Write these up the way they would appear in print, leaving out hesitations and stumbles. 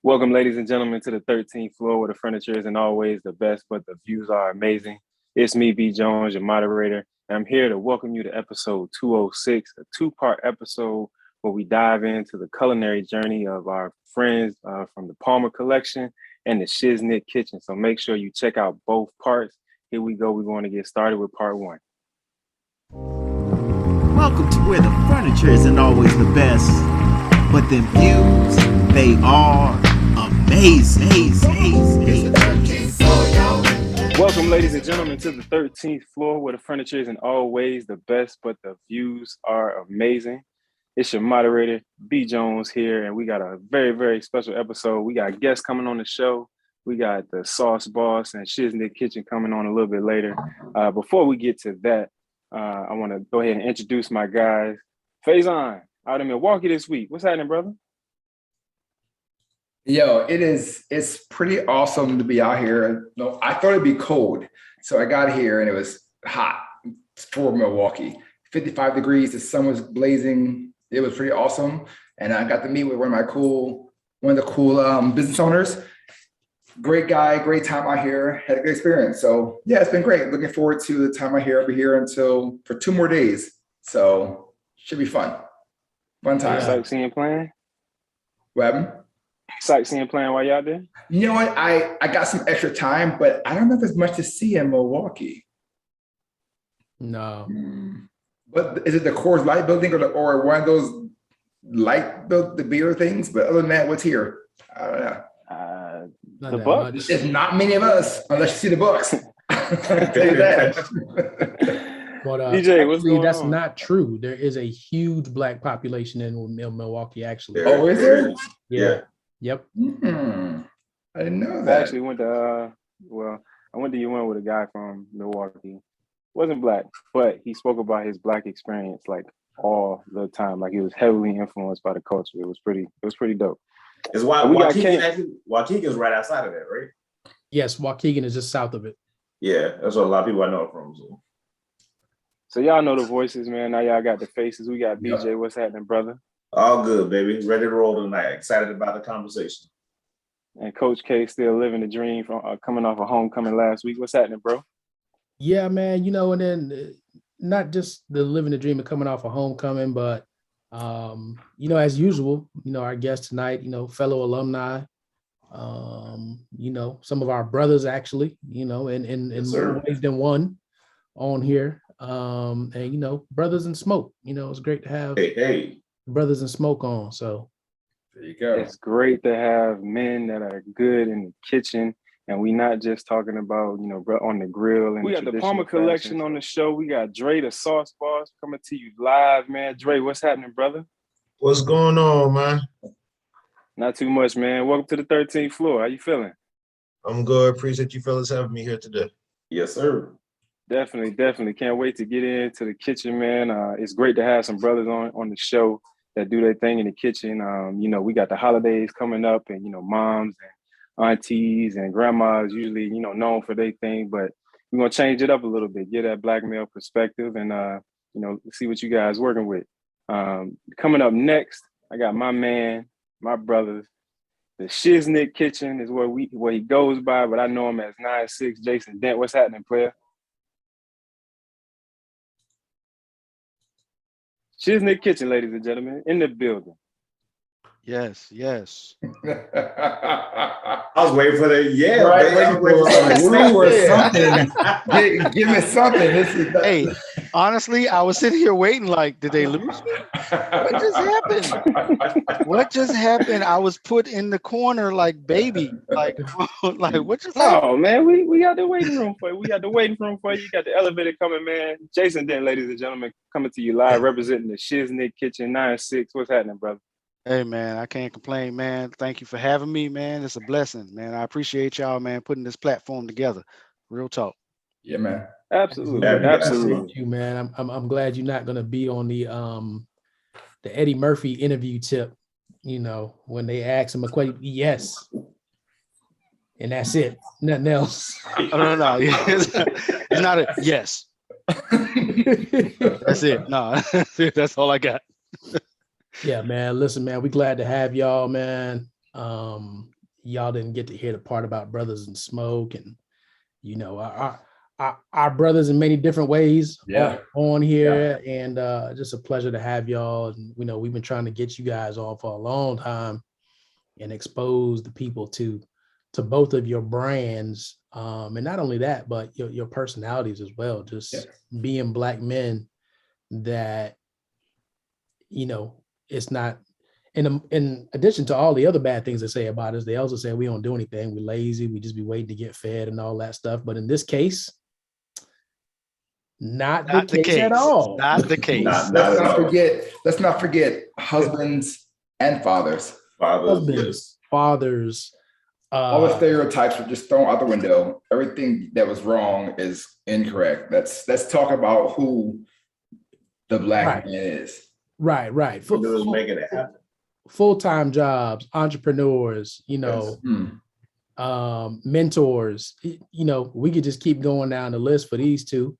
Welcome, ladies and gentlemen, to the 13th floor where the furniture isn't always the best, but the views are amazing. It's me, B. Jones, your moderator, and I'm here to welcome you to episode 206, a two-part episode where we dive into the culinary journey of our friends from the Palmer Collection and the Shiznit Kitchen. So make sure you check out both parts. Here we go. We're going to get started with part one. Welcome to where the furniture isn't always the best, but the views, they are amazing. Welcome, ladies and gentlemen, to the 13th floor where the furniture isn't always the best, but the views are amazing. It's your moderator, B. Jones here, and we got a very, very special episode. We got guests coming on the show. We got the Sauce Boss and Shiznit Kitchen coming on a little bit later. Before we get to that, I want to go ahead and introduce my guys. Faison, out in Milwaukee this week. What's happening, brother? Yo, it's pretty awesome to be out here. No, I thought it'd be cold. So I got here and it was hot for Milwaukee. 55 degrees, the sun was blazing. It was pretty awesome. And I got to meet with one of the cool business owners. Great guy, great time out here. Had a good experience. So yeah, it's been great. Looking forward to the time out here. I'll be here for 2 more days. So should be fun. Fun time. Sightseeing plan? What happened? Sightseeing plan while you're out there? You know what? I got some extra time, but I don't know if there's much to see in Milwaukee. No. But is it the Coors Light building or one of those the beer things? But other than that, what's here? I don't know. The Bucks. There's not many of us unless you see the Bucks. I'll tell you that. But DJ, what's actually, going that's on? not true. There is a huge Black population in Milwaukee, actually. Oh, is there? Yeah. Yep. I didn't know I that. actually went to I went to UN with a guy from Milwaukee. Wasn't Black, but he spoke about his Black experience like all the time. Like he was heavily influenced by the culture. It was pretty dope. It's why Waukegan's right outside of that, right? Yes, Waukegan is just south of it. Yeah, that's what a lot of people I know from. So y'all know the voices, man. Now y'all got the faces. We got BJ. What's happening, brother? All good, baby. Ready to roll tonight. Excited about the conversation. And Coach K still living the dream from coming off a homecoming last week. What's happening, bro? Yeah, man. And then not just the living the dream and coming off a homecoming, but as usual, our guest tonight, fellow alumni, some of our brothers actually, in more ways than one on here. And brothers in smoke, it's great to have brothers in smoke on. So There you go. It's great to have men that are good in the kitchen. And we not just talking about, on the grill. And we got the Palmer Collection on the show. We got Dre, the Sauce Boss, coming to you live, man. Dre, what's happening, brother? What's going on, man? Not too much, man. Welcome to the 13th floor. How you feeling? I'm good. Appreciate you fellas having me here today. Yes, sir. Definitely. Can't wait to get into the kitchen, man. It's great to have some brothers on the show that do their thing in the kitchen. We got the holidays coming up and, moms and aunties and grandmas usually, known for their thing, but we're going to change it up a little bit, get that Black male perspective and, see what you guys working with. Coming up next, I got my man, my brothers. The Shiznit Kitchen is where he goes by, but I know him as 9-6 Jason Dent. What's happening, player? Shiznit Kitchen, ladies and gentlemen, in the building. Yes. I was waiting for the Right, baby. waiting for a or something. Give me something. Hey, honestly, I was sitting here waiting like, did they lose me? What just happened? I was put in the corner like baby. Like what just happened? Oh, man, we got the waiting room for you. You got the elevator coming, man. Jason Dent, ladies and gentlemen, coming to you live, representing the Shiznit Kitchen 9-6. What's happening, brother? Hey, man, I can't complain, man. Thank you for having me, man. It's a blessing, man. I appreciate y'all, man, putting this platform together. Real talk. Yeah, man. Absolutely. Thank you, man. I'm glad you're not gonna be on the Eddie Murphy interview tip. When they ask him a question, yes, and that's it. Nothing else. No. It's not a yes. That's it. No, that's all I got. Yeah, man. Listen, man, we glad to have y'all, man. Y'all didn't get to hear the part about Brothers in Smoke, and you know, our brothers in many different ways on here, and just a pleasure to have y'all. And you know, we've been trying to get you guys on for a long time and expose the people to both of your brands, and not only that, but your personalities as well. Just being Black men that, you know, it's not. In addition to all the other bad things they say about us, they also say we don't do anything. We're lazy. We just be waiting to get fed and all that stuff. But in this case, not the case at all. Not the case. Let's not forget husbands and fathers. Fathers. All the stereotypes are just thrown out the window. Everything that was wrong is incorrect. Let's talk about who the Black man is. Right. Make it happen. Full-time jobs, entrepreneurs, you know, mentors. You know, we could just keep going down the list for these two,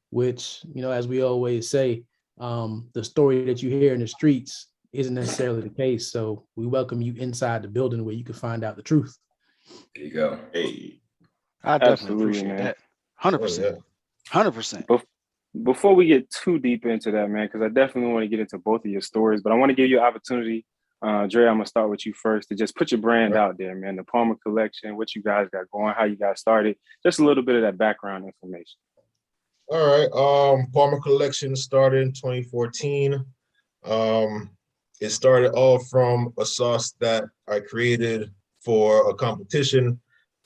which, you know, as we always say, the story that you hear in the streets isn't necessarily the case. So we welcome you inside the building where you can find out the truth. There you go. Hey, I definitely appreciate that. 100%. 100%. Before we get too deep into that, man, because I definitely want to get into both of your stories, but I want to give you an opportunity. Dre, I'm gonna start with you first to just put your brand out there, man. The Palmer Collection, what you guys got going, how you guys started, just a little bit of that background information. All right. Palmer Collection started in 2014. It started off from a sauce that I created for a competition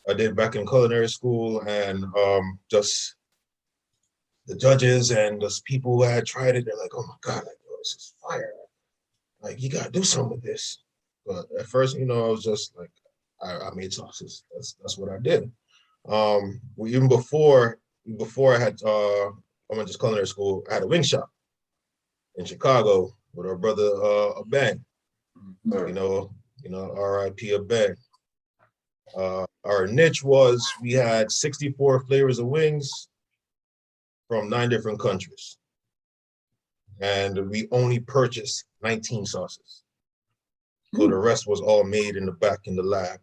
I did back in culinary school, and just the judges and the people who had tried it, they're like, "Oh my God, like, oh, this is fire! Like, you gotta do something with this." But at first, you know, I was just like, I made sauces. That's what I did. Even before I had I went to culinary school, I had a wing shop in Chicago with our brother Abang. You know, R.I.P. Abang. Our niche was we had 64 flavors of wings from 9 different countries, and we only purchased 19 sauces. So the rest was all made in the back in the lab,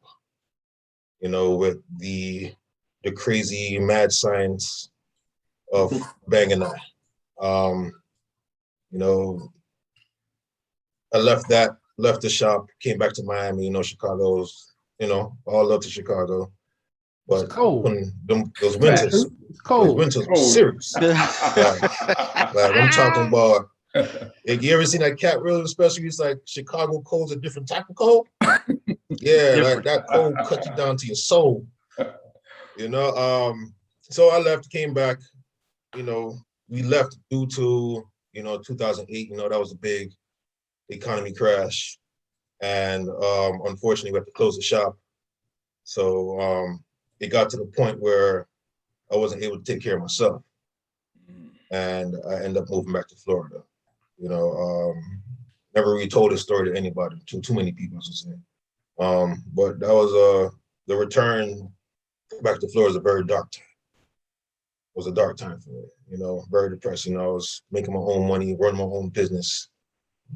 you know, with the crazy mad science of Bang and I. You know, I left the shop, came back to Miami. You know, Chicago's, you know, all love to Chicago, but it's cold. Those winters, it's cold. Those winters were serious. like I'm talking about. You ever seen that Cat Williams special? He's like, Chicago cold's a different type of cold. Yeah, like that cold cut you down to your soul. You know, so I left, came back. You know, we left due to, you know, 2008. You know, that was a big economy crash, and unfortunately, we had to close the shop. So it got to the point where I wasn't able to take care of myself, and I ended up moving back to Florida. You know, never really told this story to anybody, too many people, I should say. But that was the return back to Florida was a very dark time. It was a dark time for me, you know, very depressing. I was making my own money, running my own business,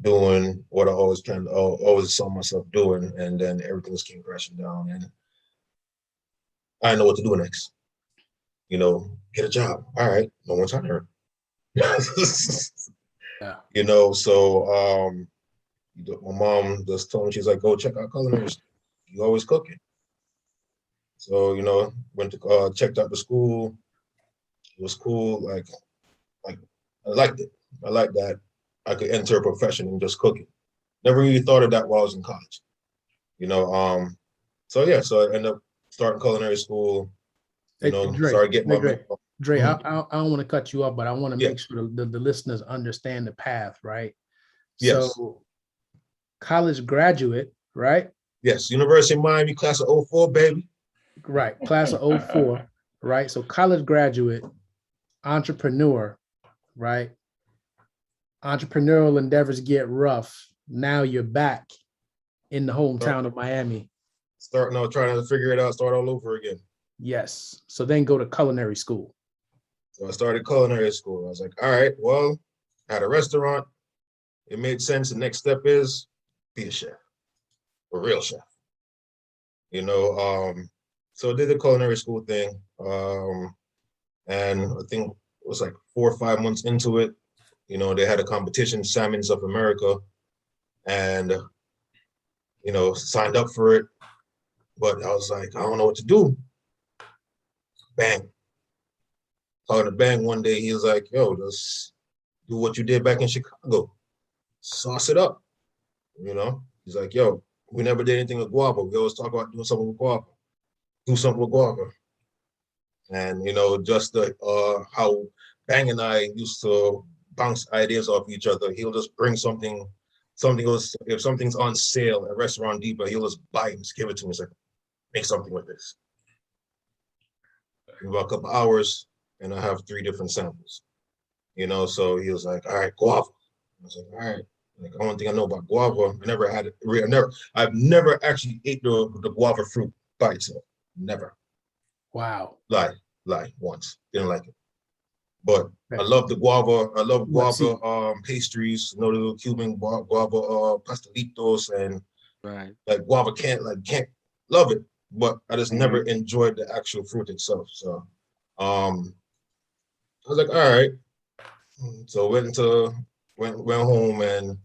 doing what I always saw myself doing, and then everything just came crashing down, and I didn't know what to do next. You know, get a job. All right, no one's hiring. Yeah. You know, so my mom just told me, she's like, go check out culinary. You always cooking. So, you know, went to checked out the school. It was cool. Like I liked it. I liked that I could enter a profession and just cooking. Never really thought of that while I was in college. You know, so yeah, so I ended up starting culinary school. You know, started getting my Dre, I don't want to cut you off, but I want to make sure the listeners understand the path, right? Yes. So, college graduate, right? Yes, University of Miami, class of 04, baby. Right, class of 04, right? So college graduate, entrepreneur, right? Entrepreneurial endeavors get rough. Now you're back in the hometown of Miami. Trying to figure it out, start all over again. Yes. So then go to culinary school. So I started culinary school. I was like, all right, well, I had a restaurant. It made sense. The next step is be a chef, a real chef. you know. So I did the culinary school thing, and I think it was like 4 or 5 months into it, you know, they had a competition, Salmons of America, and you know, signed up for it, but I was like, I don't know what to do. Bang. Talking to Bang one day, he was like, yo, just do what you did back in Chicago. Sauce it up. You know? He's like, yo, we never did anything with guava. We always talk about doing something with guava. Do something with guava. And you know, just the how Bang and I used to bounce ideas off each other. He'll just bring something was, if something's on sale at Restaurant Depot, he'll just buy it and just give it to me. He's like, make something with this. In about a couple hours, and I have 3 different samples. You know, so he was like, all right, guava. I was like, all right. Like, I don't think I know about guava. I never had it. I've never actually ate the guava fruit by itself. Never. Wow. Lie once. Didn't like it. But I love the guava. I love guava pastries, you know, the little Cuban guava pastelitos, and Right. like guava can't love it, but I just never enjoyed the actual fruit itself. So I was like, all right. So went home and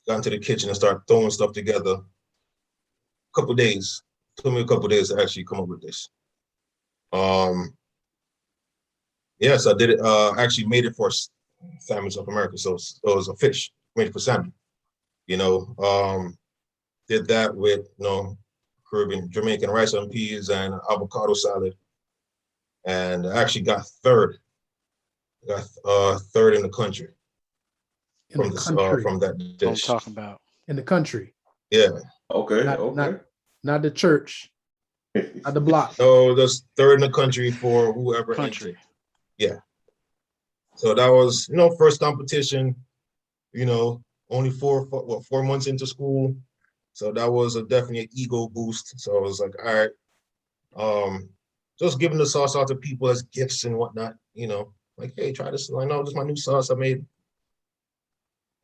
got into the kitchen and started throwing stuff together. Couple days. Took me a couple days to actually come up with this. Yes, I did it. Actually made it for Salmons of America. So it was a fish made it for salmon. You know, did that with, you know, Caribbean, Jamaican rice and peas and avocado salad. And I actually got third. Got third in the country. From that dish. I'm talking about. In the country. Yeah. Okay. Not the church. Not the block. No, that's third in the country for whoever Country. entered. Yeah. So that was, you know, first competition, you know, only 4 months into school. So that was definitely an ego boost. So I was like, all right, just giving the sauce out to people as gifts and whatnot, you know, like, hey, try this. Like, no, this is my new sauce I made.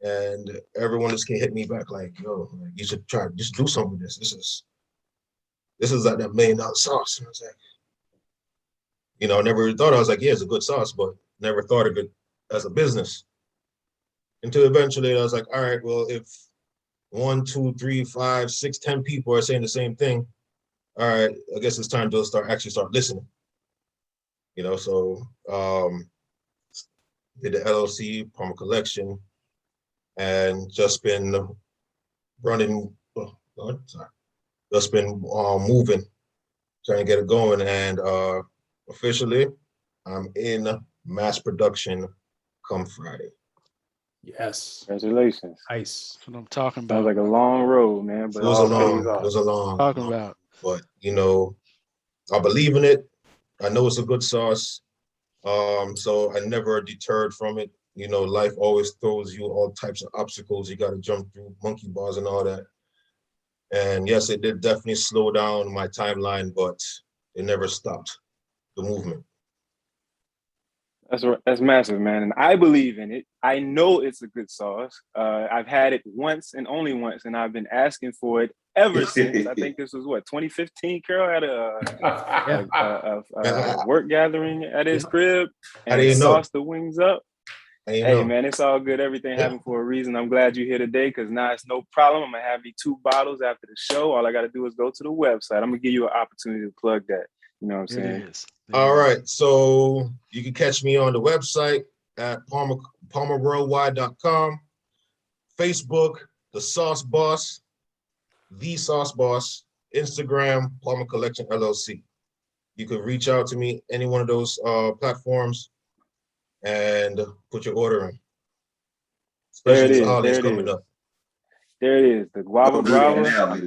And everyone just can hit me back like, yo, like, you should try, just do something with this. This is like that $1 million sauce. And I was like, you know, I never thought, I was like, yeah, it's a good sauce, but never thought of it as a business. Until eventually I was like, all right, well, if 1, 2, 3, 5, 6, 10 people are saying the same thing, all right, I guess it's time to start listening. You know, so did the LLC, Palmer Collection, and just been running, just been moving, trying to get it going. And officially, I'm in mass production come Friday. Yes. Congratulations. Nice. That's what I'm talking about. Sounds like a long road, man. But It was a long, Talking about. but you know, I believe in it. I know it's a good sauce. So I never deterred from it. You know, life always throws you all types of obstacles. You got to jump through, monkey bars and all that. And yes, it did definitely slow down my timeline, but it never stopped the movement. That's massive, man. And I believe in it. I know it's a good sauce. I've had it once and only once, and I've been asking for it ever since. I think this was what, 2015. Carol had a work gathering at his crib and sauced the wings up. Hey, man, it's all good. Everything happened for a reason. I'm glad you're here today because now it's no problem. I'm going to have you 2 bottles after the show. All I got to do is go to the website. I'm going to give you an opportunity to plug that. You know what I'm saying? All right. So you can catch me on the website at palmerworldwide.com, Facebook, The Sauce Boss, The Sauce Boss, Instagram, Palmer Collection LLC. You can reach out to me any one of those platforms and put your order in. Especially as the holidays coming up. There it is. The guava brava.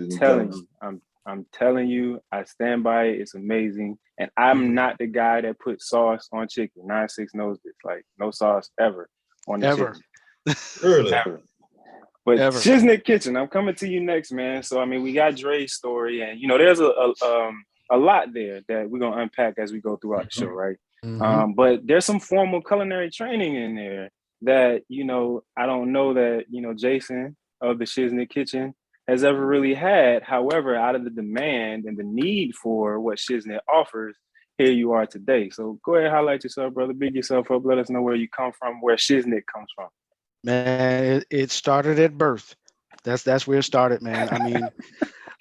I'm telling you, I stand by it. It's amazing. And I'm not the guy that puts sauce on chicken. 9-6 knows this. Like, no sauce ever on the chicken. Really? Ever. But Shiznit Kitchen, I'm coming to you next, man. So, I mean, we got Dre's story. And, you know, there's a lot there that we're going to unpack as we go throughout the show, right? But there's some formal culinary training in there that, you know, I don't know that, you know, Jason of the Shiznit Kitchen has ever really had. However, out of the demand and the need for what Shiznit offers, here you are today. So go ahead, highlight yourself, brother. Big yourself up. Let us know where you come from, where Shiznit comes from. Man, it started at birth. That's where it started, man. I mean,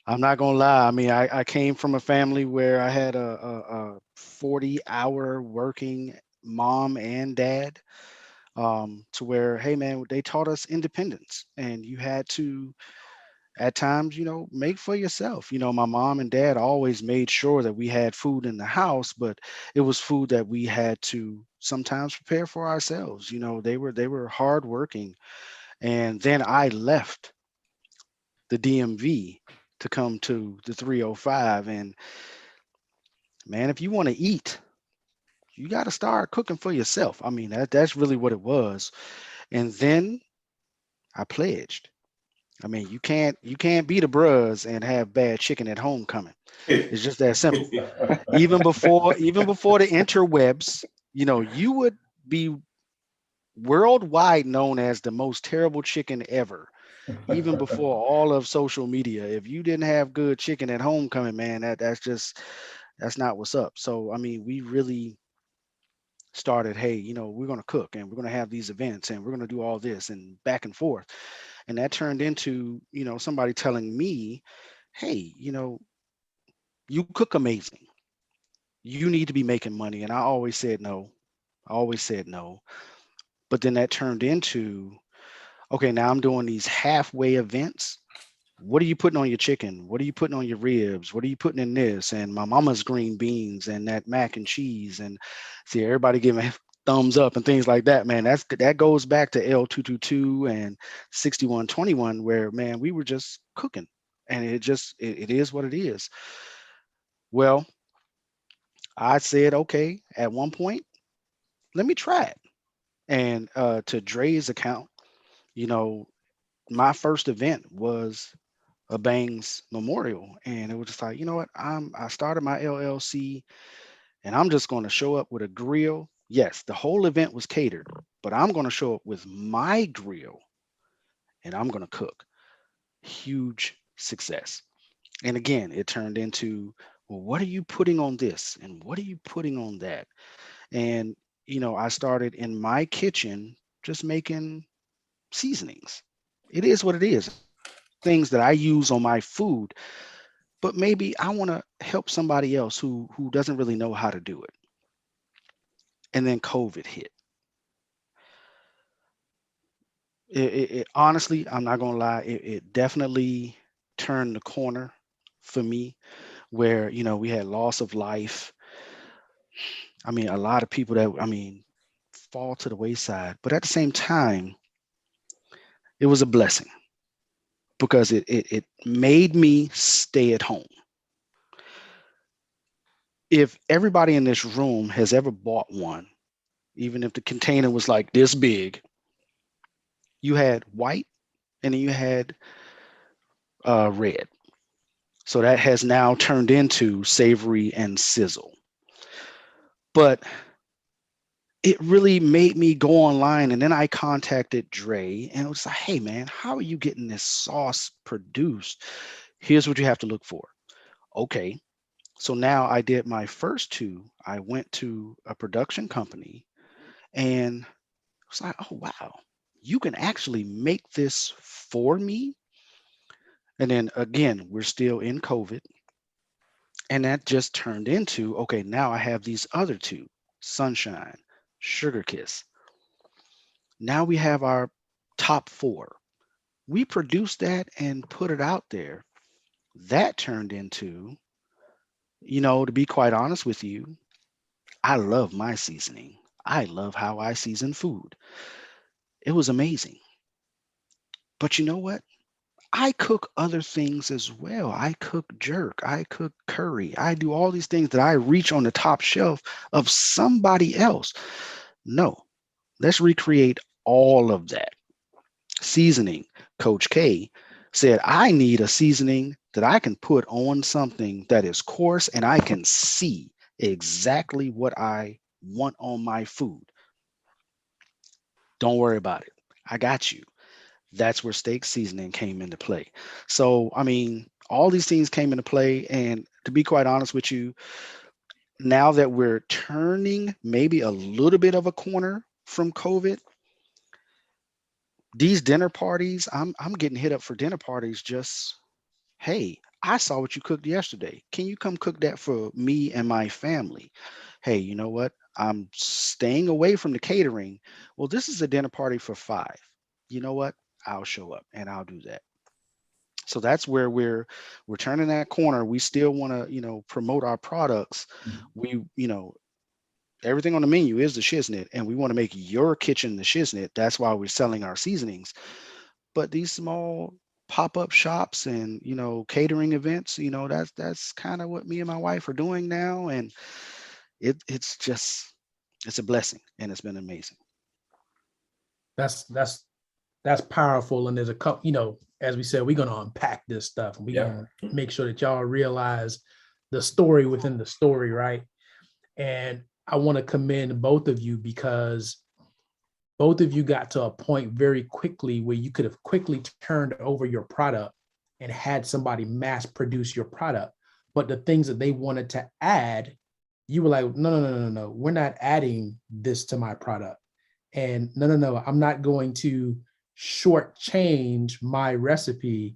I'm not gonna lie. I mean, I came from a family where I had a 40-hour working mom and dad, to where, hey man, they taught us independence, and you had to, at times, make for yourself. My mom and dad always made sure that we had food in the house, but it was food that we had to sometimes prepare for ourselves. They were hardworking, and then I left the DMV to come to the 305, and man, if you want to eat, you got to start cooking for yourself. I mean, that's really what it was. And then I pledged. I mean, you can't be the bruhs and have bad chicken at homecoming. It's just that simple. Even before the interwebs, you would be worldwide known as the most terrible chicken ever. Even before all of social media, if you didn't have good chicken at homecoming, man, that's not what's up. So I mean, we really started, hey, we're going to cook, and we're going to have these events, and we're going to do all this, and back and forth. And that turned into, somebody telling me, hey, you cook amazing. You need to be making money. And I always said no. I always said no. But then that turned into, okay, now I'm doing these halfway events. What are you putting on your chicken? What are you putting on your ribs? What are you putting in this? And my mama's green beans and that mac and cheese. And see, everybody giving thumbs up and things like that, man. That goes back to L222 and 6121, where, man, we were just cooking, and it is what it is. Well, I said, okay, at one point, let me try it. And to Dre's account, you know, my first event was a Bangs Memorial, and it was just like, you know what, I started my LLC, and I'm just going to show up with a grill. Yes, the whole event was catered, but I'm going to show up with my grill, and I'm going to cook. Huge success. And again, it turned into, well, what are you putting on this, and what are you putting on that? And I started in my kitchen just making seasonings. It is what it is. Things that I use on my food, but maybe I want to help somebody else who doesn't really know how to do it. And then COVID hit. It honestly, I'm not gonna lie, it definitely turned the corner for me, where we had loss of life. I mean, a lot of people that, fall to the wayside, but at the same time, it was a blessing, because it made me stay at home. If everybody in this room has ever bought one, even if the container was like this big, you had white and then you had red. So that has now turned into savory and sizzle. But it really made me go online, and then I contacted Dre, and it was like, hey man, how are you getting this sauce produced? Here's what you have to look for. Okay. So now I did my first two. I went to a production company, and it was like, oh wow, you can actually make this for me. And then again, we're still in COVID. And that just turned into, okay, now I have these other two, Sunshine, Sugar Kiss. Now we have our top four. We produced that and put it out there. That turned into, to be quite honest with you, I love my seasoning. I love how I season food. It was amazing. But you know what? I cook other things as well. I cook jerk. I cook curry. I do all these things that I reach on the top shelf of somebody else. No, let's recreate all of that. Seasoning. Coach K said, I need a seasoning that I can put on something that is coarse and I can see exactly what I want on my food. Don't worry about it. I got you. That's where steak seasoning came into play. So, I mean, all these things came into play. And to be quite honest with you, now that we're turning maybe a little bit of a corner from COVID, these dinner parties, I'm getting hit up for dinner parties. Just, hey, I saw what you cooked yesterday. Can you come cook that for me and my family? Hey, you know what? I'm staying away from the catering. Well, this is a dinner party for 5. You know what? I'll show up and I'll do that. So that's where we're turning that corner. We still want to, promote our products. We, everything on the menu is the shiznit, and we want to make your kitchen the shiznit. That's why we're selling our seasonings. But these small pop-up shops and catering events, that's kind of what me and my wife are doing now, and it's a blessing, and it's been amazing. That's powerful. And there's a couple, as we said, we're going to unpack this stuff, and we're going to make sure that y'all realize the story within the story, right? And I want to commend both of you, because both of you got to a point very quickly where you could have quickly turned over your product and had somebody mass produce your product. But the things that they wanted to add, you were like, no, we're not adding this to my product. And no, I'm not going to shortchange my recipe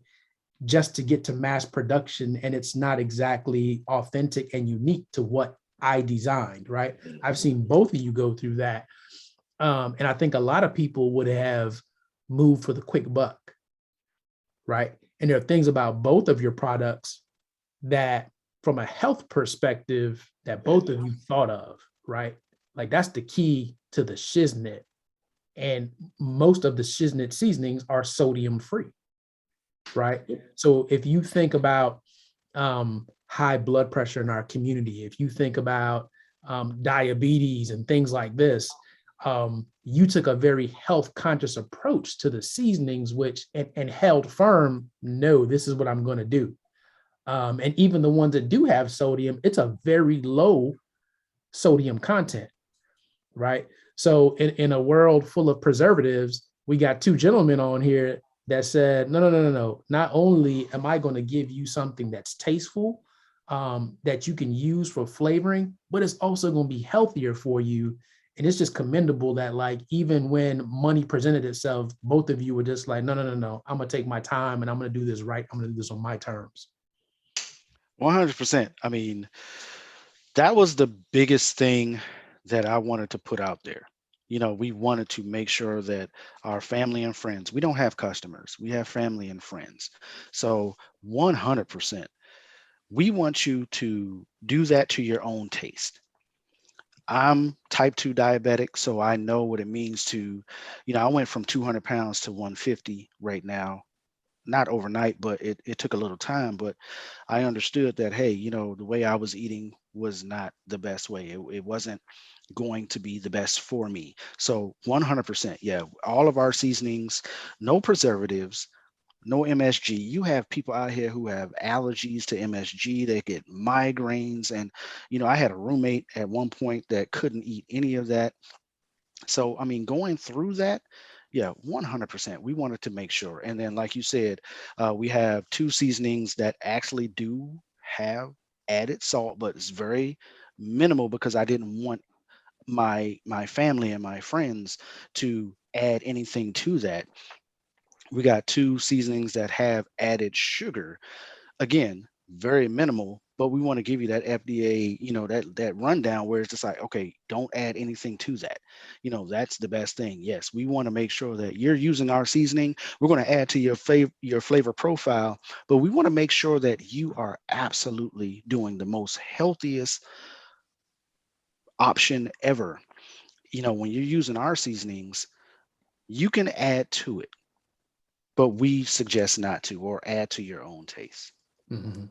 just to get to mass production. And it's not exactly authentic and unique to what I designed, right? I've seen both of you go through that. And I think a lot of people would have moved for the quick buck, right? And there are things about both of your products that, from a health perspective, that both of you thought of, right? Like, that's the key to the shiznit. And most of the shiznit seasonings are sodium free, right? So if you think about high blood pressure in our community, if you think about diabetes and things like this, you took a very health conscious approach to the seasonings, which and held firm, no, this is what I'm going to do. And even the ones that do have sodium, it's a very low sodium content, right? So in a world full of preservatives, we got 2 gentlemen on here that said, no. Not only am I going to give you something that's tasteful, that you can use for flavoring, but it's also going to be healthier for you. And it's just commendable that, like, even when money presented itself, both of you were just like, no. I'm going to take my time and I'm going to do this right. I'm going to do this on my terms. 100%. I mean, that was the biggest thing that I wanted to put out there. We wanted to make sure that our family and friends, we don't have customers, we have family and friends. So 100%, we want you to do that to your own taste. I'm type 2 diabetic, so I know what it means to, I went from 200 pounds to 150 right now. Not overnight, but it took a little time. But I understood that, hey, the way I was eating was not the best way. It wasn't going to be the best for me. So 100%, yeah, all of our seasonings, no preservatives, no MSG. You have people out here who have allergies to MSG. They get migraines. And, I had a roommate at one point that couldn't eat any of that. So, I mean, going through that, yeah, 100%. We wanted to make sure. And then, like you said, we have 2 seasonings that actually do have added salt, but it's very minimal, because I didn't want my family and my friends to add anything to that. We got 2 seasonings that have added sugar. Again, very minimal, but we want to give you that FDA, that rundown where it's just like, okay, don't add anything to that. That's the best thing. Yes, we want to make sure that you're using our seasoning. We're going to add to your flavor profile, but we want to make sure that you are absolutely doing the most healthiest option ever. When you're using our seasonings, you can add to it, but we suggest not to, or add to your own taste. Mm-hmm.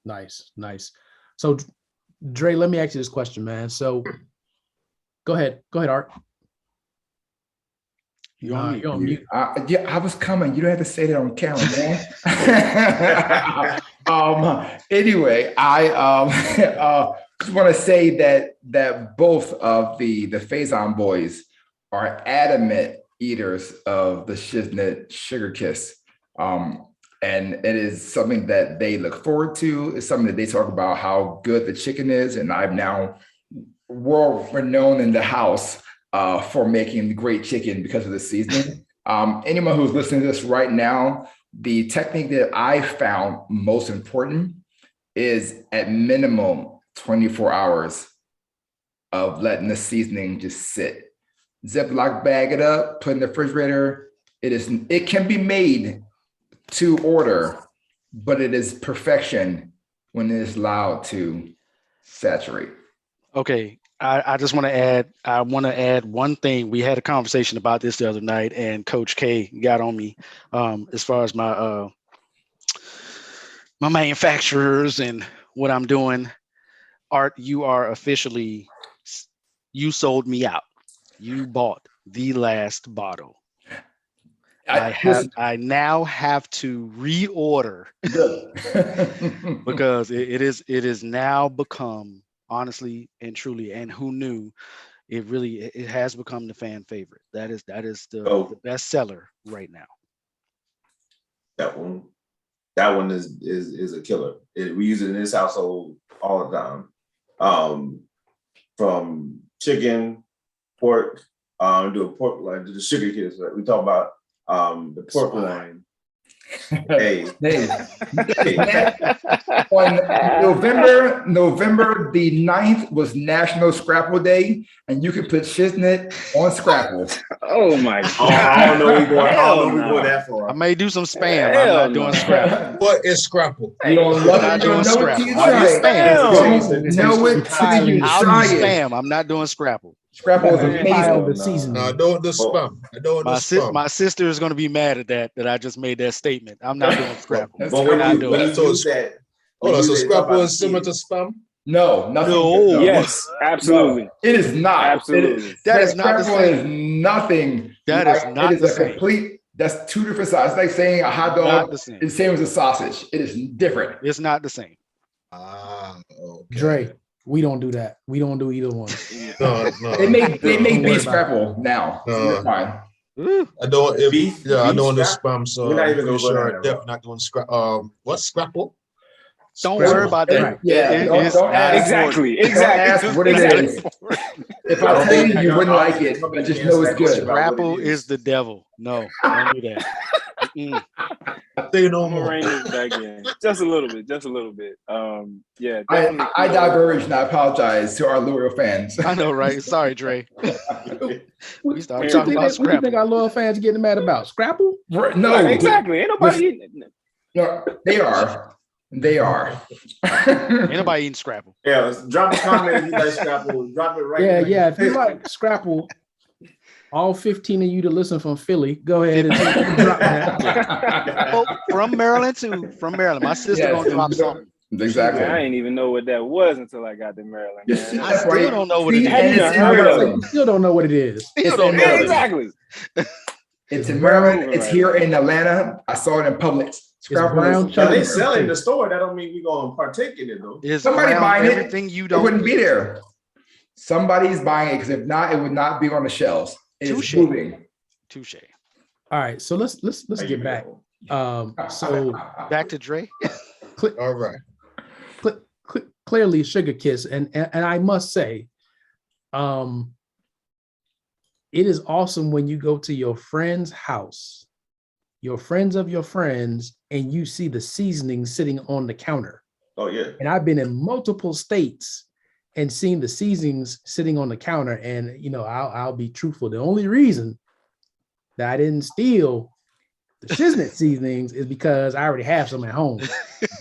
Nice. So, Dre, let me ask you this question, man. So, go ahead, Art. You're on mute. Yeah, I was coming. You don't have to say that on camera, man. Anyway, I just want to say that both of the Faison boys are adamant eaters of the Shiznit Sugar Kiss. And it is something that they look forward to. It's something that they talk about how good the chicken is. And I'm now world renowned in the house for making great chicken because of the seasoning. Anyone who's listening to this right now, the technique that I found most important is at minimum 24 hours of letting the seasoning just sit. Ziploc bag it up, put in the refrigerator. It can be made to order, but it is perfection when it is allowed to saturate. Okay, I just want to add one thing. We had a conversation about this the other night, and Coach K got on me as far as my my manufacturers and what I'm doing. Art, you sold me out. You bought the last bottle. I now have to reorder because it is now become, honestly and truly, and who knew, it has become the fan favorite. That is the best seller right now. That one is a killer. We use it in this household all the time. From chicken, pork, do a pork line, do the sugar kiss. Right? We talk about the pork loin. Hey. On November the 9th was National Scrapple Day, and you can put shiznit on Scrapple. Oh my God. I don't know we going that far. I may do some spam. I'm not doing Scrapple. What is Scrapple? You don't love it, you don't know it till you try it. Don't know it till you I'll do try it. spam. I'm not doing Scrapple. Scrapple is Pile amazing. the seasoning. No, I don't do spam. I don't do spam. My sister is going to be mad at that I just made that statement. I'm not doing Scrapple. That's But what when you use that, Hold on, so use it, Scrapple is talk similar about to spam? No, nothing. No. Yes, absolutely. No, it is not. Absolutely. That is not the Scrapple same. is nothing. That is not it is the a same. complete. That's two different sizes. It's like saying a hot Not dog the same. is the same as a sausage. It is different. It's not the same. Okay. Dre, we don't do that. We don't do either one. No. They make Don't worry beef about scrapple now. So you're fine. I don't. Beef- I beef don't do scrap? spam, so We're not I'm even pretty gonna go sure down I'm that definitely road. not doing scrap. What's Scrapple? Don't Scrapple. worry about that. Right. Yeah, It's don't not ask. Exactly. Don't ask what it is. If I tell you, you wouldn't like it, but just know it's good. Scrapple is the devil. No, don't do that. Mm-mm. Say no I'm gonna more. rein this back in just a little bit. Yeah, I definitely. diverged and I apologize to our loyal fans. I know, right? Sorry, Dre. We started What talking about you think Scrapple. our loyal fans getting mad about? Scrapple? No, Exactly. Ain't nobody eating it. No, they are. They are. Ain't nobody eating Scrapple. Yeah, drop a comment if you like Scrapple. Drop it right Yeah, there. yeah. If you like Scrapple, all 15 of you to listen from Philly, go ahead and drop that. Oh, from Maryland too. From Maryland. My sister Yes, gonna drop something. Exactly. Man, I didn't even know what that was until I got to Maryland. Yes, Man. I still don't know what it is. Hadn't even heard of it. You still don't know what it is. Still don't know. Maryland. Exactly. It's in Maryland. It's Right. here in Atlanta. I saw it in Publix. Scrapple brown is- Now they sugar. sell it in the store. That don't mean we gonna partake in it though. It's Somebody around buying it. everything you It don't. wouldn't be there. Somebody's buying it because if not, it would not be on the shelves. It is Touche. moving. Touche. All right, so let's get back. So Back to Dre. All right. Clearly Sugar Kiss, and I must say, it is awesome when you go to your friend's house, your friends of your friends, and you see the seasoning sitting on the counter. Oh yeah. And I've been in multiple states and seen the seasonings sitting on the counter. And I'll be truthful. The only reason that I didn't steal the shiznit seasonings is because I already have some at home.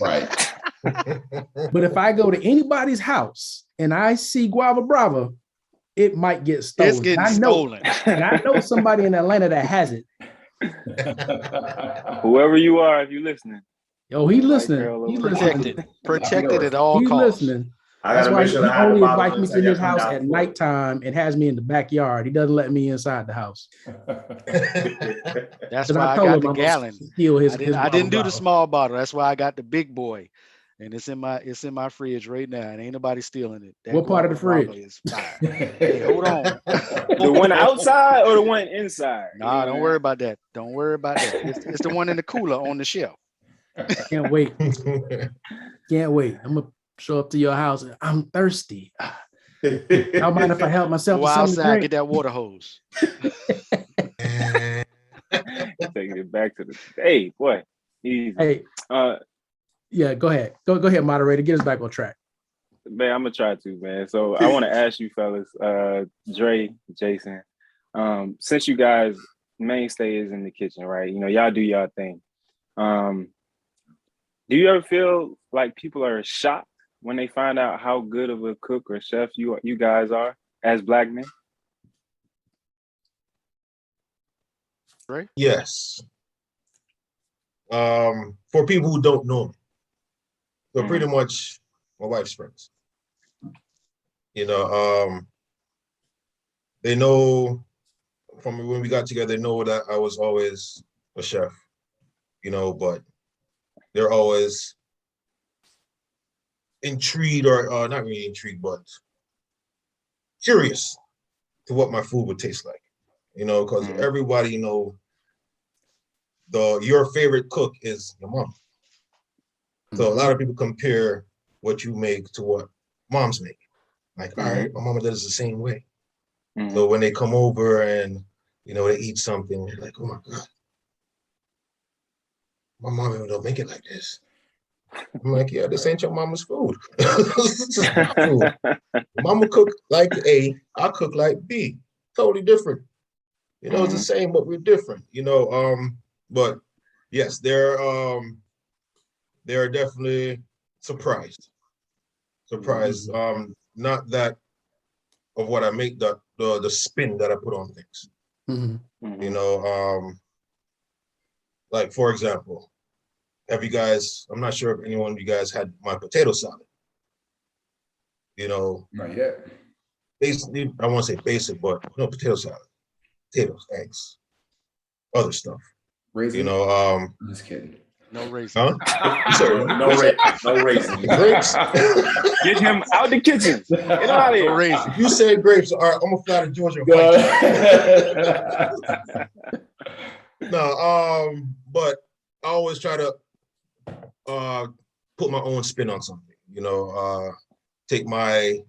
Right. But if I go to anybody's house and I see Guava Brava, it might get stolen. It's getting I know, stolen. and I know somebody in Atlanta that has it. Whoever you are, if you're listening. Yo, he's listening. girl He's over listening. Protected at all He's costs. listening. I That's gotta why make sure he I have only the bottle invites me until to his y'all come house down at for it. nighttime and has me in the backyard. He doesn't let me inside the house. That's 'Cause why I told got him the I'm gonna gallon. steal his I didn't do the Guava small bottle. That's why I got the big boy. and it's in my fridge right now, and ain't nobody stealing it. That What part of the guava fridge? is fire. Hey, hold on. The one outside or the one inside? Nah, don't worry about that. Don't worry about that. It's the one in the cooler on the shelf. Can't wait. Can't wait. I'm gonna show up to your house. I'm thirsty. Y'all mind if I help myself Go to something to outside, drink? get that water hose. Taking it back to the hey, boy. Easy. Hey, yeah, go ahead. Go ahead, moderator. Get us back on track. Man, I'm gonna try to, man. So I want to ask you fellas, Dre, Jason, since you guys mainstay is in the kitchen, right? You know, y'all do y'all thing. Do you ever feel like people are shocked when they find out how good of a cook or chef you guys are as Black men? Right? Yes. For people who don't know me, so pretty much my wife's friends. You know, they know from when we got together, they know that I was always a chef, you know, but they're always intrigued, or not really intrigued, but curious to what my food would taste like, you know, because everybody, you know, your favorite cook is your mom. So a lot of people compare what you make to what moms make. Like, all right, my mama does it the same way. So when they come over and, you know, they eat something, they're like, oh my God, my mom even don't make it like this. I'm like, yeah, this ain't your mama's food. This is my food. Mama cook like A, I cook like B. Totally different. You know, it's the same, but we're different. You know, but yes, they're definitely surprised. Surprised. Not that of what I make, the spin that I put on things. You know, like for example, have you guys, I'm not sure if anyone of you guys had my potato salad. You know, Not yet. basically, I won't say basic, but no, potato salad, potatoes, eggs, other stuff. Raisin? You know, I'm just kidding. No raisin. huh? No racing. Grapes. Get him out the kitchen. Get him out of No here. raisin. You said grapes, all right, I'm gonna fly to Georgia and fight you. No, but I always try to put my own spin on something, you know, take my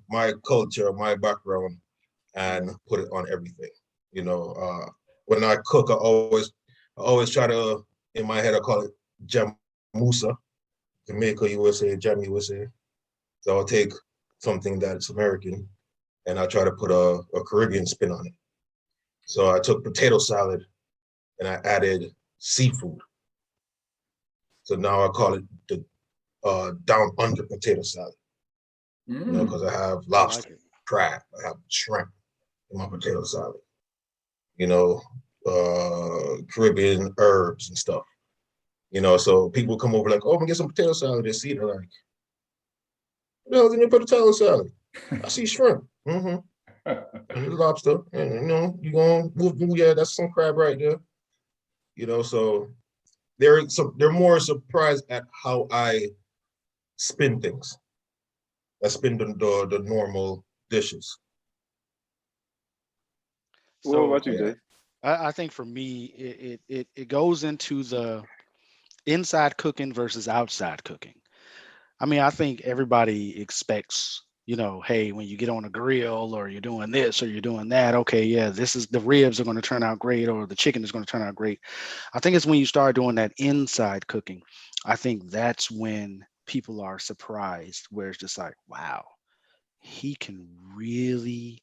culture, my background, and put it on everything. You know, when I cook, I always try to, in my head, I call it jamusa, Jamaica, USA, Jam USA. So I'll take something that's American and I try to put a Caribbean spin on it. So I took potato salad and I added seafood. So now I call it the down under potato salad. You know, because I have lobster, crab, I have shrimp in my potato salad. You know, Caribbean herbs and stuff. You know, so people come over like, oh, I'm gonna get some potato salad. They see it, they're like, what the hell's in your potato salad? I see shrimp. And lobster. And you know, you going, yeah, that's some crab right there. You know, so they're more surprised at how I spin things. I spin the normal dishes. What about you, Jay? I think for me, it goes into the inside cooking versus outside cooking. I mean, I think everybody expects, you know, hey, when you get on a grill or you're doing this or you're doing that, okay, yeah, this is the ribs are going to turn out great or the chicken is going to turn out great. I think it's when you start doing that inside cooking, I think that's when people are surprised, where it's just like, wow, he can really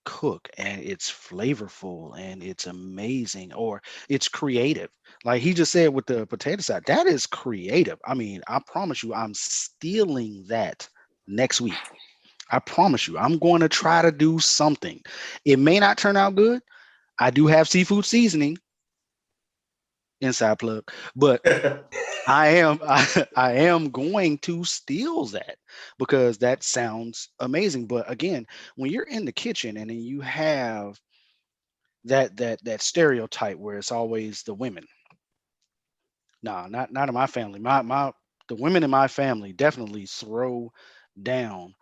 cook and it's flavorful and it's amazing or it's creative. Like he just said with the potato salad, that is creative. I mean, I promise you, I'm stealing that next week. I promise you, I'm going to try to do something. It may not turn out good. I do have seafood seasoning, inside plug, but I am going to steal that because that sounds amazing. But again, when you're in the kitchen and then you have that stereotype where it's always the women. No, not in my family. My the women in my family definitely throw down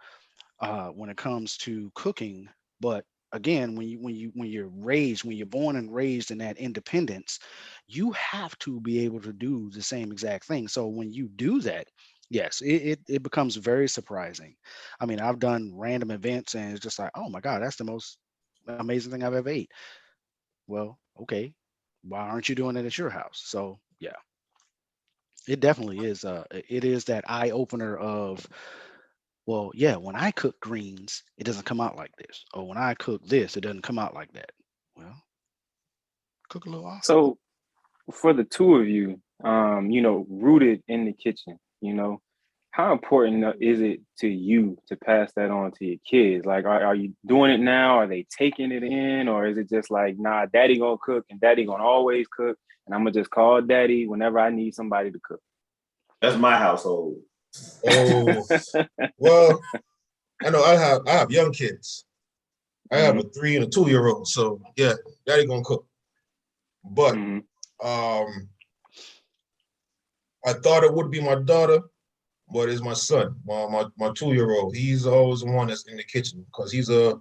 when it comes to cooking. But again, when you're born and raised in that independence, you have to be able to do the same exact thing. So when you do that, yes, it becomes very surprising. I mean, I've done random events and it's just like, oh my God, that's the most amazing thing I've ever ate. Well, okay, why aren't you doing it at your house? So yeah, it definitely is. It is that eye opener of, well, yeah, when I cook greens, it doesn't come out like this. Or when I cook this, it doesn't come out like that. Well, cook a little off. So for the two of you, rooted in the kitchen, how important is it to you to pass that on to your kids? Like, are you doing it now? Are they taking it in? Or is it just like, nah, daddy gonna cook and daddy gonna always cook, and I'm gonna just call daddy whenever I need somebody to cook? That's my household. Oh, well, I know I have young kids. I have a 3 and a 2-year-old. So yeah, daddy gonna cook. But I thought it would be my daughter, but it's my son, my 2-year-old. He's always the one that's in the kitchen because he's a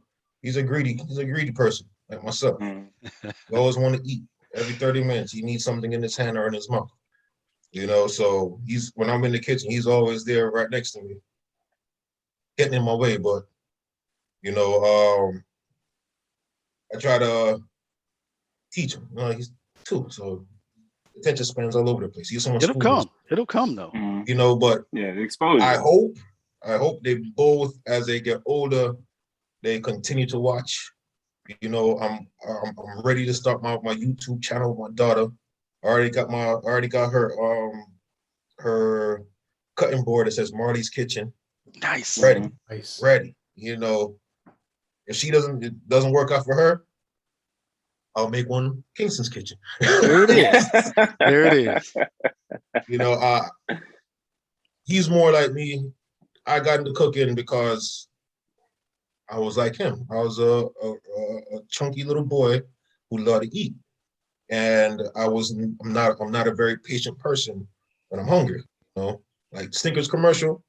greedy person like myself. He always want to eat. Every 30 minutes, he needs something in his hand or in his mouth. So when I'm in the kitchen, he's always there right next to me, getting in my way. But I try to teach him. He's 2, so attention spans all over the place. He's someone. It'll come though. But yeah, the exposure. I hope they both, as they get older, they continue to watch. I'm ready to start my YouTube channel with my daughter. I already got her cutting board that says Marley's Kitchen. Nice. Ready. Nice. Ready. If it doesn't work out for her, I'll make one Kingston's Kitchen. There it is. There it is. He's more like me. I got into cooking because I was like him. I was a chunky little boy who loved to eat, and I'm not a very patient person when I'm hungry. Like Snickers commercial,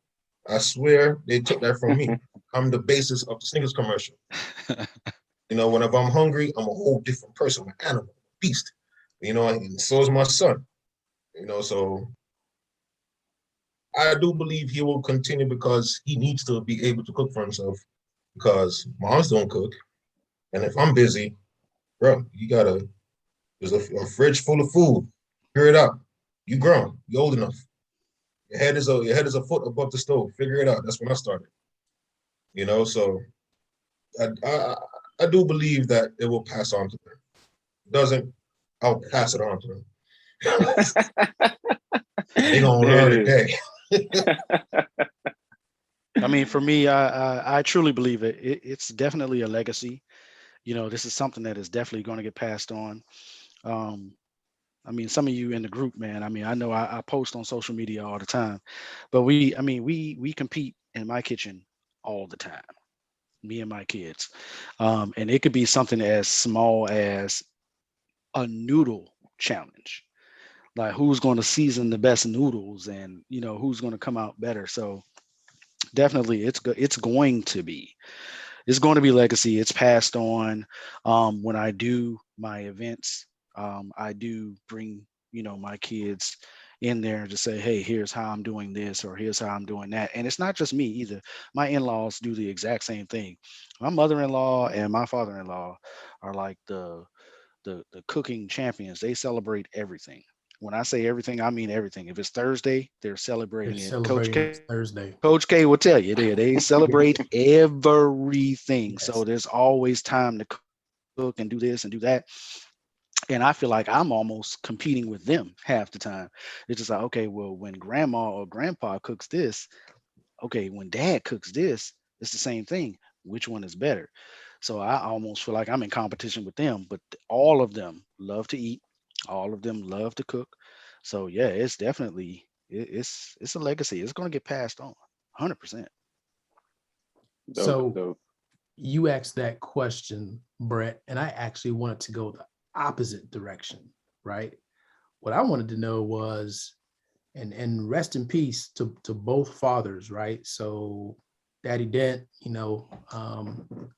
I swear they took that from me. I'm the basis of the Snickers commercial. Whenever I'm hungry, I'm a whole different person, an animal, a beast. And so is my son. So I do believe he will continue because he needs to be able to cook for himself because moms don't cook. And if I'm busy, bro, there's a fridge full of food. Figure it out. You grown, you old enough. Your head is a foot above the stove. Figure it out. That's when I started. So I do believe that it will pass on to them. If it doesn't, I'll pass it on to them. They're gonna learn today. I mean, for me, I truly believe it. It's definitely a legacy. This is something that is definitely going to get passed on. I mean, some of you in the group, man, I mean, I know I post on social media all the time, but we compete in my kitchen all the time, me and my kids. And it could be something as small as a noodle challenge, like who's going to season the best noodles and, who's going to come out better. So definitely it's going to be legacy. It's passed on. When I do my events, I do bring, my kids in there to say, hey, here's how I'm doing this, or here's how I'm doing that. And it's not just me either. My in-laws do the exact same thing. My mother-in-law and my father-in-law are like the cooking champions. They celebrate everything. When I say everything, I mean everything. If it's Thursday, they're celebrating it. Thursday. Coach K will tell you they celebrate everything. Yes. So there's always time to cook and do this and do that. And I feel like I'm almost competing with them half the time. It's just like, okay, well, when grandma or grandpa cooks this, okay, when dad cooks this, it's the same thing. Which one is better? So I almost feel like I'm in competition with them, but all of them love to eat. All of them love to cook. So yeah, it's definitely, it's a legacy. It's going to get passed on 100%. So you asked that question, Brett, and I actually wanted to go the opposite direction, right? What I wanted to know was, and rest in peace to both fathers, right? So Daddy Dent,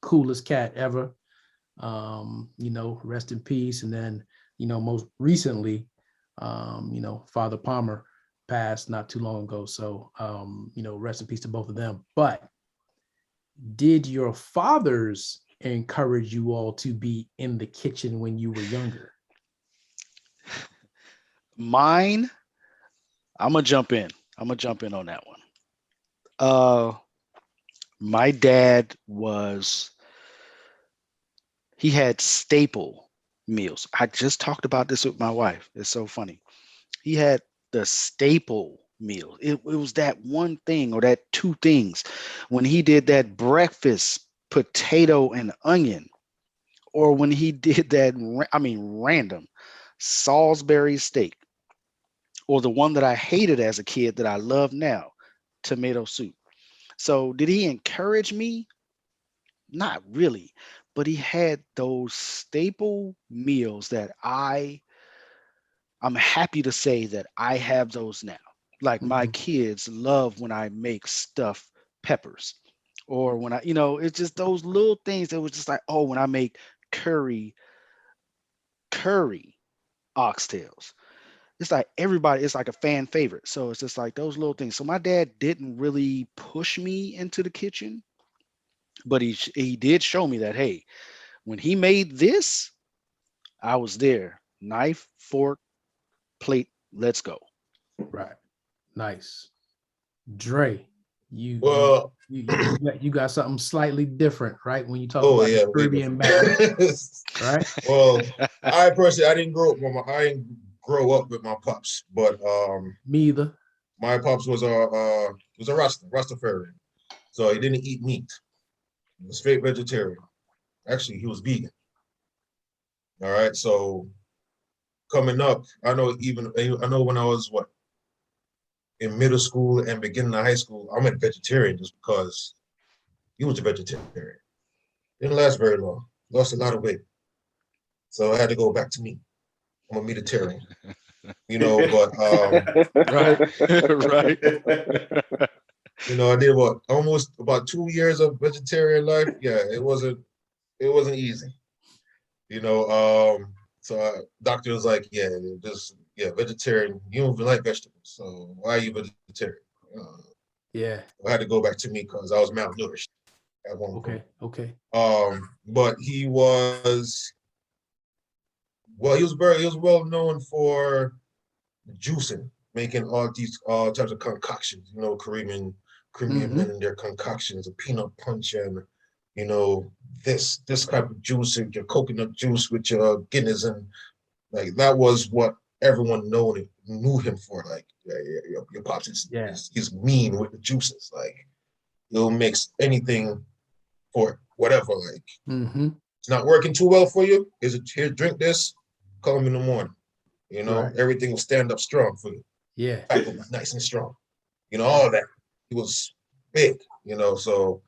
coolest cat ever. Rest in peace. And then, most recently, Father Palmer passed not too long ago. So, rest in peace to both of them. But did your fathers encourage you all to be in the kitchen when you were younger? Mine, I'm gonna jump in on that one. My dad he had staple meals. I just talked about this with my wife. It's so funny. He had the staple meal. It was that one thing or that two things. When he did that breakfast potato and onion, or when he did that, random Salisbury steak, or the one that I hated as a kid that I love now, tomato soup. So did he encourage me? Not really, but he had those staple meals that I'm happy to say that I have those now. Like my kids love when I make stuffed peppers, or when it's just those little things that was just like, oh, when I make curry oxtails. It's like it's like a fan favorite. So it's just like those little things. So my dad didn't really push me into the kitchen, but he did show me that, hey, when he made this, I was there. Knife, fork, plate, let's go. Right. Nice. Dre, you Well, you got something slightly different, right? When you talk oh about yeah, the Caribbean background, right? Well, I personally, I didn't grow up with my pops, but Me either. my pops was a Rastafarian, so he didn't eat meat. He was straight vegetarian. Actually, he was vegan. All right, so coming up, I know when I was in middle school and beginning of high school, I went vegetarian just because he was a vegetarian. Didn't last very long. Lost a lot of weight, so I had to go back to meat. I'm a meatitarian, but Right. Right. I did almost about 2 years of vegetarian life. Yeah, it wasn't easy. So doctor was like, vegetarian. You don't even like vegetables, so why are you vegetarian? Yeah. I had to go back to meat because I was malnourished at one point. Okay. But he was well known for juicing, making all types of concoctions. Caribbean men and their concoctions, a peanut punch, and this type of juice, your coconut juice with your Guinness, and like that was what everyone knew him for. Like, your pops he's mean with the juices. Like, he'll mix anything for whatever. Like, it's not working too well for you. Here, drink this. Call him in the morning. Right. Everything will stand up strong for you. Yeah. Back will be nice and strong. All that. He was big. So,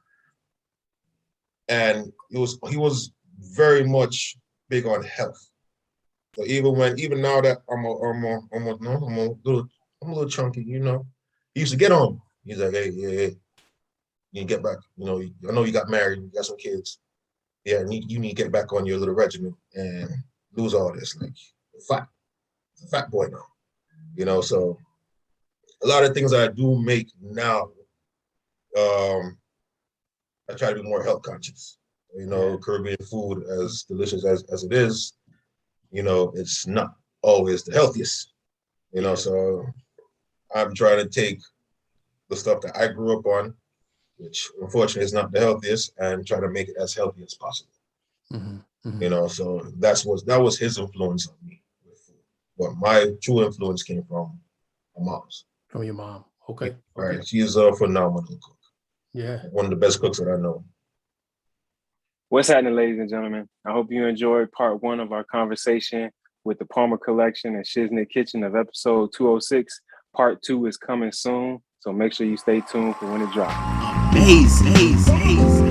and he was very much big on health. So even now that I'm a little chunky, he used to get on me. He's like, hey, you need to get back. I know you got married, you got some kids. Yeah, you need to get back on your little regimen and lose all this. Like, fat boy now. So a lot of things I do make now, I try to be more health conscious. Caribbean food, as delicious as it is, it's not always the healthiest. So I'm trying to take the stuff that I grew up on, which unfortunately is not the healthiest, and try to make it as healthy as possible. So that was his influence on me with food. But my true influence came from my mom's. From your mom. Okay. Right. She is a phenomenal cook. Yeah. One of the best cooks that I know. What's happening, ladies and gentlemen? I hope you enjoyed part 1 of our conversation with the Palmer Collection and Shiznit Kitchen of episode 206. Part 2 is coming soon, so make sure you stay tuned for when it drops. Amazing.